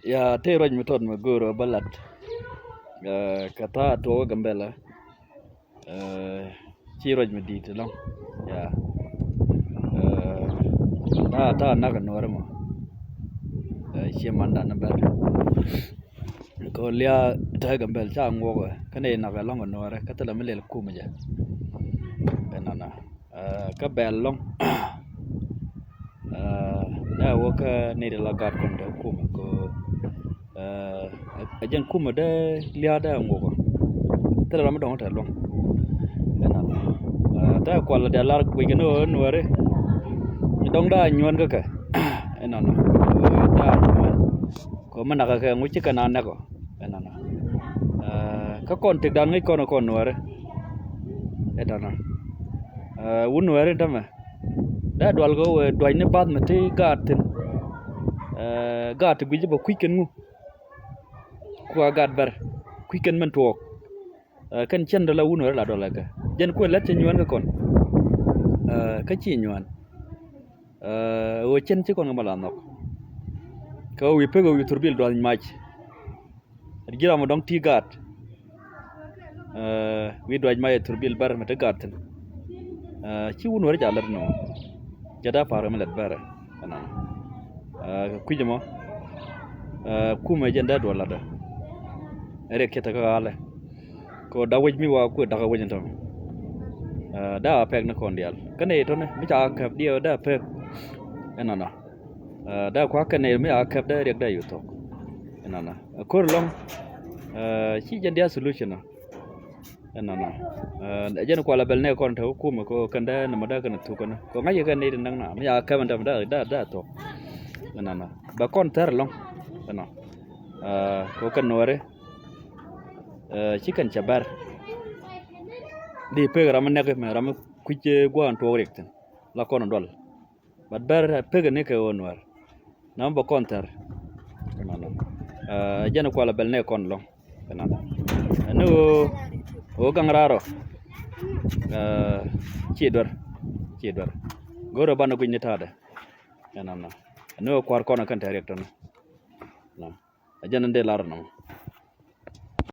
Ya teroj meton maguro balat. Kata to gambela. Ciroj medit long. Ya. Ta naga norma. Siamanda number. Ko lia ta gambel cha ngogo. Kane naga long nore katala melel kumaja. Benana. Ka bel long. Da woka ne de lagar konta kuma ko ajan kuma da lia da ngogo tala ma don ta long da kwala da lar ko gino nuare dong da nyuan ka enana da ko mana ka nguci kana na ko enana ka kon tek dan ngai kon nuare etana un nuare tama da dwal go dwai ne bad mate gatin gat guje ba quicken ngu ko gat bar quicken man tok kan chen da la un la do la ka jen ko la chen yuan ka kon ka chi yuan o chen chi kon mala nok ka wi pego wi turbil do match gira mo dong ti gat wi do ma turbil bar mate gatin chi un wor jalar no jada para melat bara ana kujemo kuma jenda do lada ere keta kala ko dawaj mi wa ko daga wajen tam da pek na kon dial kane to ne mi ta kap dio da pek enana da kwa kane mi akap da rek da yuto enana kor long chi jenda solution enana ajen ko la bel ne kon taw kuma ko kanda na mada kana tukana ko ngaye kan ne nang na ya ka man da to enana ba kon tar long enana ko kan nore chi kan chabar di pe ram ne ke ram kuje gwan to rekten la kon dol bad bar pe ne ke onwar nam ba kon tar enana ajen ko la bel ne kon long enana no o gangraro cidor goro bana gunya tada enana no kwar kona kan direct no ajana de larno